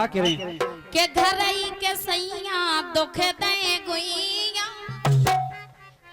कह रही के घर ही के सैया दुख दे गुइया,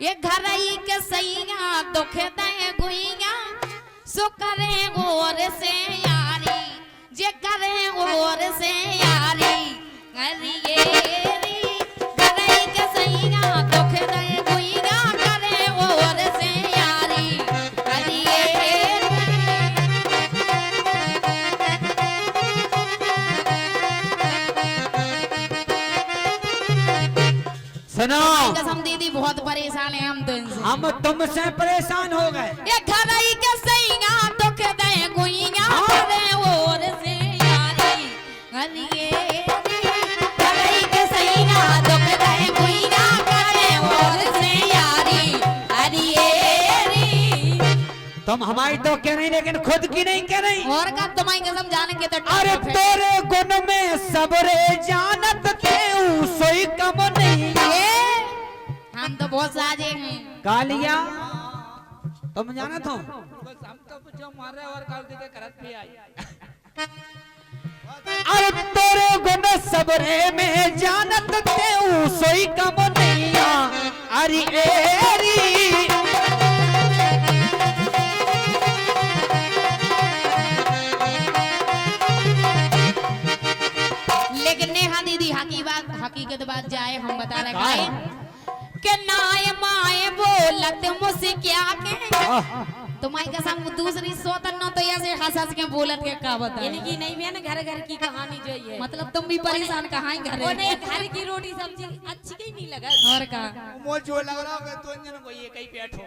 ये घर ही के सैया दुख दे गुइया, सो करे और से यारी, जे करे और से यारी, अरे ये घर ही के सैया दुख दे गुइया, करे और से यारी, अरे ये सुनो कसम दीदी बहुत परेशान है हम तुमसे। हम तुमसे परेशान हो गए। ये घर ही के सैया दुख दे गुइया, करे और से यारी, अरे ये घर ही के सैया दुख दे गुइया, करे और से यारी, अरे ये तुम हमारी तो कह रही लेकिन खुद की नहीं कह रही। और का तुम्हारी कसम जाने के तो अरे तेरे गुण में सबरे जानत थे सोई कम नहीं। हम तो बहुत साजे हैं। कालिया तुम जाना तो बस हम तो जो मारे और काल के करत भी आई। अरे तेरे गुण सबरे में जानत थे सोई कम नहीं। अरे एरी लेकिन नेहा दीदी हकीकत बात जाए हम बता रहे हैं कि नाय माए बोलत मुझसे क्या के तुम्हारी कसम दूसरी सोतन न तो ऐसे हंस के बोलत के का बता यानी कि नहीं भी ना घर घर की कहानी जो ये मतलब तुम भी परेशान कहाँ घर और नहीं घर की रोटी सब्जी अच्छी कहीं नहीं लगा और का मोल जो लग रहा होगा तो जन को ये कहीं बैठो।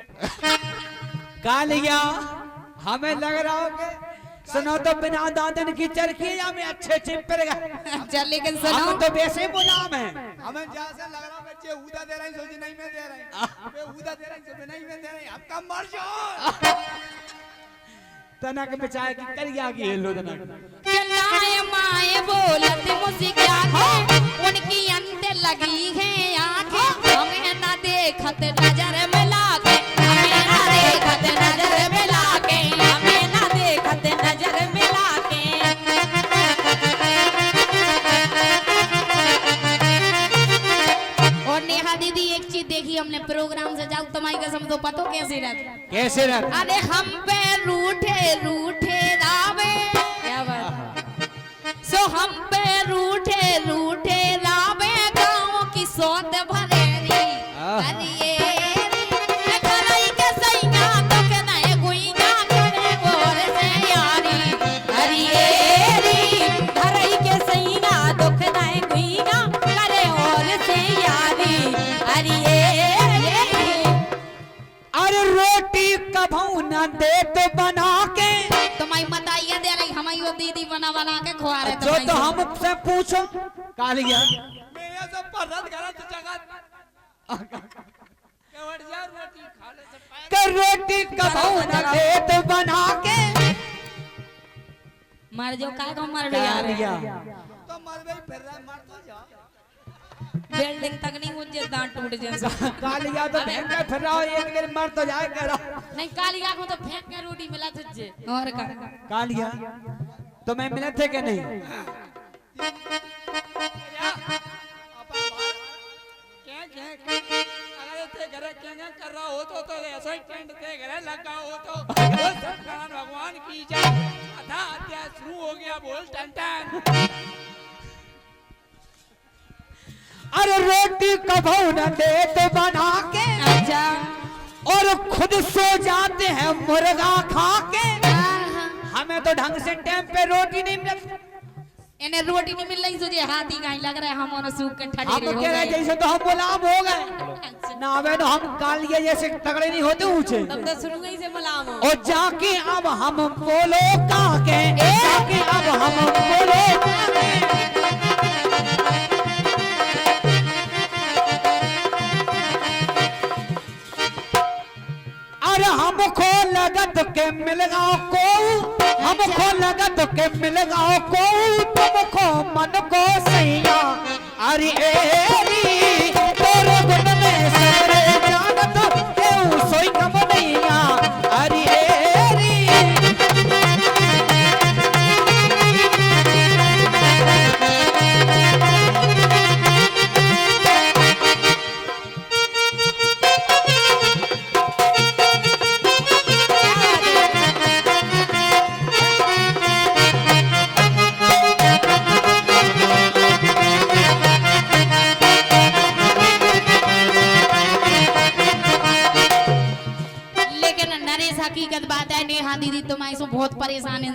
कालिया हमें लग रहा होगा सुनो तो बिना दादन की चरखी में अच्छे चिपरेगा। चल लेकिन सुनो हम तो वैसे गुलाम है। हमें जैसे लग रहा बच्चे उदा दे रहे हैं सोची नहीं में दे रहे हैं, वे उदा दे रहे हैं सोची नहीं में दे रहे हैं, अब कम मर जाओ। तनक बचाए की कर गया की हेलो तनक कि नाय माए बोलत मुझसे क्या के उनकी अंत लगी है आंखें, हमें ना देखत नजर मिला के, हमें ना देखत नजर मिला के, हमें ना देखत नजर मिला के। और नेहा दीदी एक चीज देखी हमने प्रोग्राम से जाओ तुम्हारी कसम तो पतो कैसे रहता कैसे रख अरे हम पे रूठे रूठे रावे क्या बात सो हम पे रूठे रूठे रावे गाँव की सोत भरेरी अरे ये घरई के सैया दुख नए गुइया, करे और से यारी, अरे ये घरई के सैया दुख नए गुइया, करे और से यारी, अरे ये अरे रोटी कभू न दे तो बना के तुम्हारी बताइए दे रही हमारी वो दीदी बना बना के खुआ रहे जो तो हमसे पूछो कालिया मैं ये सब परत गलत जगत केवट जा रोटी खा ले सब पाए कि रोटी कभू न दे तो बना के मर जो का को मर गया कालिया तो मर गई फिर रहा मर तो जा। बिल्डिंग तक नहीं मुझे दांत टूट जाए कालिया तो बहन का फिर रहा एक दिन मर तो जाए कह रहा नहीं कालिया को तो फेंक के रोटी मिला तुझे और का कालिया तो मैं मिले थे कि नहीं क्या अगर थे घर क्या कर रहा हो तो ऐसा ही टेंट थे घर लगा हो तो वो सत्यनारायण भगवान की जय अथा अध्याय शुरू हो गया बोल टन टन। अरे रोटी कभू न दे तो बना के अच्छा और खुद सो जाते हैं मुर्गा खा के। हमें तो ढंग से टाइम पे रोटी नहीं मिलती। इन्हें रोटी नहीं मिल रही तुझे हाथी कहीं लग रहा है हम और सूख के ठंडे हम हो कह रहे गए जैसे तो हम गुलाम हो गए ना हमें तो हम कालिए जैसे तगड़े नहीं होते ऊंचे तब तो शुरू ही से मलाम हो और जाके अब हम बोलो काके जाके अब हम बोलो काके अरे हमको लगत के मिलगा को हमको लगत के मिलगा को तुमको मन को सैया अरे एरी तोरे गुण में सबरे जानत केहू सोई कम नैया अरे एरी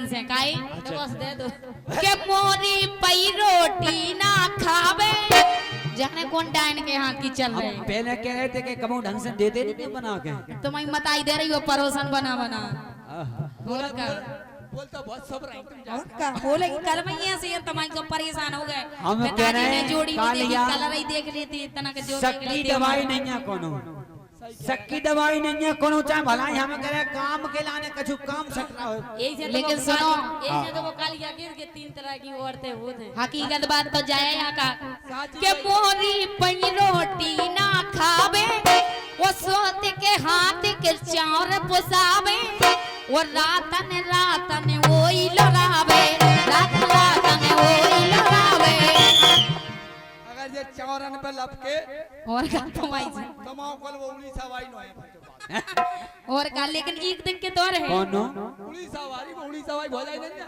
से काई तो बस दे दो के मोरी पई रोटी ना खावे जाने कौन डाइन के यहाँ की चल रहे हम पहले कह रहे थे कि कबू ढंग से देते नहीं बना के। तो मैं बताई दे रही हो परोसन बना बना बोल तो बहुत सब रही तुम जा का बोले कि कल में यहाँ से तुम्हारे को परेशान हो गए हम कह पिताजी रहे ने हैं जोड़ी में देखी कालिया कलर ही देख लेती इतना के जोड़ी सक्की दवाई नहीं है कोनो, सक्की दवाई नहीं है कोनो, चाहे भलाई हमें करे काम के लाने कछु काम सकता हो। यही से लेकिन सुनो, यही से तो वो कालिया गिर के 3 तरह की औरतें होते हैं। हकीकत बात तो जाए यहाँ का के मोरी पई रोटी ना खावे वो सोत के हाथ के चार पुसावे वो रातन रातन वही लड़ावे रातन वही लड़ावे अगर ये चौरन पे लपके और का कमाई से कमाओ कल वो उड़ीसा वाई नो है और का लेकिन एक दिन के दौर है कोनो उड़ीसा वाली वो उड़ीसा वाई भो जाए नहीं ना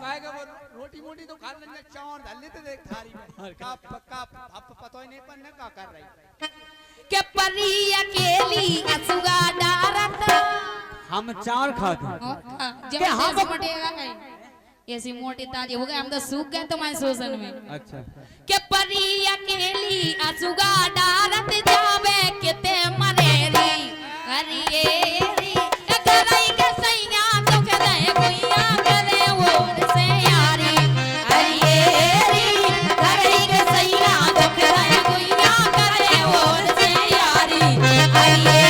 काहेगा वो रोटी मोटी तो खा लेने चावल डाल लेते देख थारी में का आप पता ही नहीं पर का कर रही के परी अकेली असुगा डारत हम चावल खाते जब हम मटेगा है ऐसी मोटी ताजी हो गए हम तो सूख गए तुम्हारे शोषण में। अच्छा के परी अकेली असुगा डारत जावे किते मरेरी हरिएरी करई के सैया तो करे कोइया करे वो से यारी हरिएरी करई के सैया तो करे कोइया करे वो से यारी हरिएरी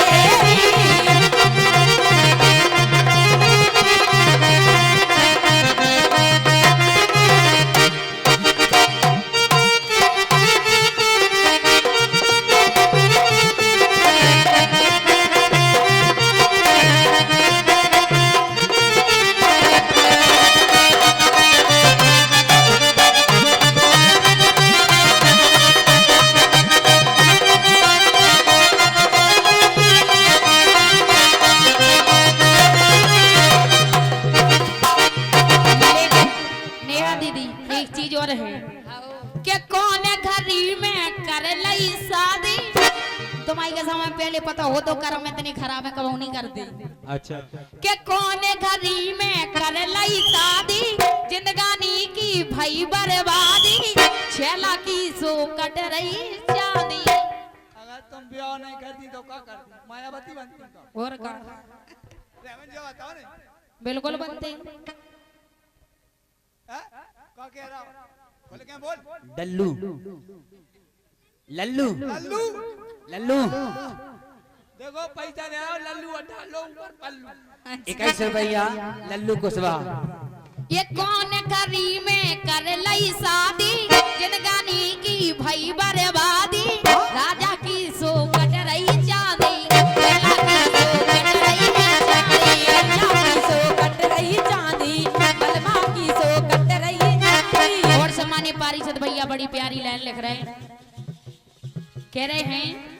नेहा दीदी एक चीज और है के कौन घरी में कर लई शादी तुम्हारी का समय पहले पता हो तो कर्म इतनी खराब है कबू नहीं करती अच्छा के कौन घरी में कर लई शादी जिंदगानी की भई बर्बादी छेला की सो कट रही चांदी अगर तुम ब्याह नहीं करती तो क्या करती मायावती बनती तो और का रेवन जो बताओ ने बिल्कुल बनते हैं क्या कह रहा बोल क्या बोल डल्लू लल्लू लल्लू लल्लू देखो पैसा दे आओ लल्लू डालो ऊपर पल्लू 21 रुपया लल्लू कुशवाहा। ये कौन घरी में कर लई शादी जिंदगानी की भई बर्बादी राजा की सो कट रही चांदी लैला की सो कट रही चांदी लैला की सो कट रही चांदी बलमा की सो कट रही चांदी। और सम्मानीय पारिषद भैया बड़ी प्यारी लाइन लिख रहे हैं कह रहे हैं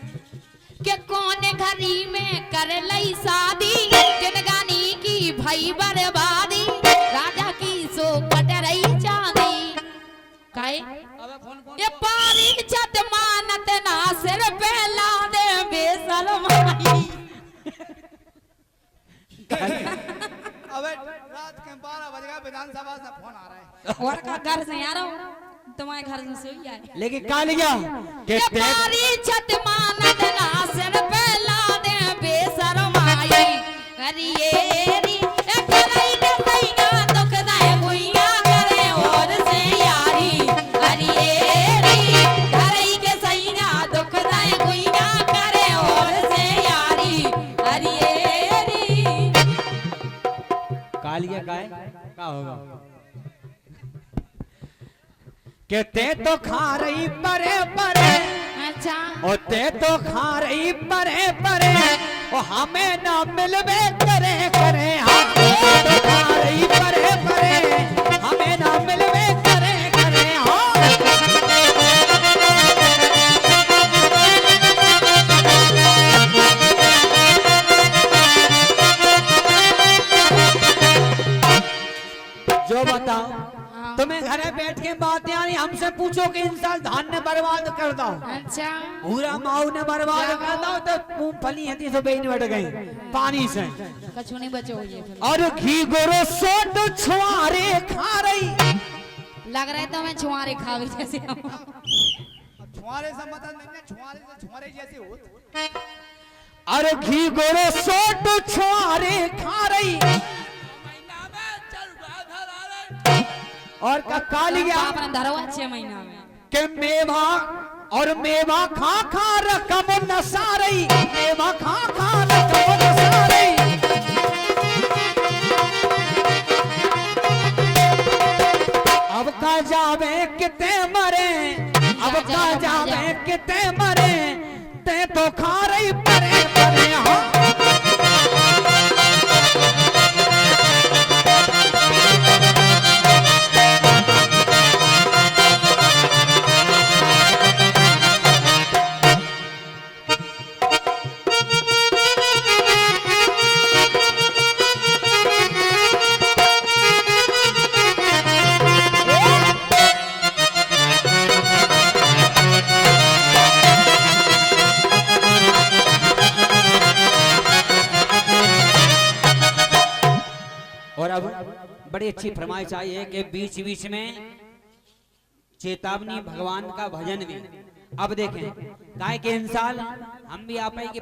कि कौन घरी में कर लई शादी जिंदगानी की भई बर्बादी राजा की सो कट रही चांदी काहे अबे फोन ये पारी छत मानत ना सिर पे ला दे बेशरमाई अबे रात के 12 बजे विधानसभा से फोन आ रहा है और का घर से आ रहा हूं तुम्हारे घर से सोई आए लेकिन कालिया ये पारी छत मानत ना सिर पे ला दे बेशरमाई करिएरी ए करई के सैया दुखदाय गुइया करे और से यारी करिएरी करई के सैया दुखदाय गुइया करे और से यारी करिएरी कालिया काय का होगा कहते तो खा रही परे परे अच्छा और ते तो खा रही परे परे और हमें ना मिलवे करे करे हमें तो खा रही परे परे हमें ना मिलवे करे करे जो बताओ तुम्हें घरे बैठ के ये बातें यानी हमसे पूछो कि इंसान धान ने बर्बाद कर दो, अच्छा पूरा माऊ ने बर्बाद कर दो तो मूंगफली हती तो बेन बैठ गई पानी से। कछु नहीं बचो ये फिर। और घी गोरो सोट छुआरे खा रही। लग रहा है तो मैं छुआरे खावे जैसे हूँ। छुआरे से मतलब नहीं है, छुआरे से छुआरे जैसे होत। और घी गोरो सोट छुआरे खा रही। महीना में चल बाधर आ रहे। और का काली गया अपना धरवा 6 महीना में के मेवा और मेवा खा खा रकम नसा रही। मेवा खा खा रकम नसा रही। अब का जावे किते मरे, अब का जावे किते मरे, ते तो खा रही परे परे। हाँ और अब बड़ी अच्छी फरमाइश आई है कि बीच बीच में चेतावनी भगवान का भजन भी। अब देखें गाय के इंसान हम भी आप ही के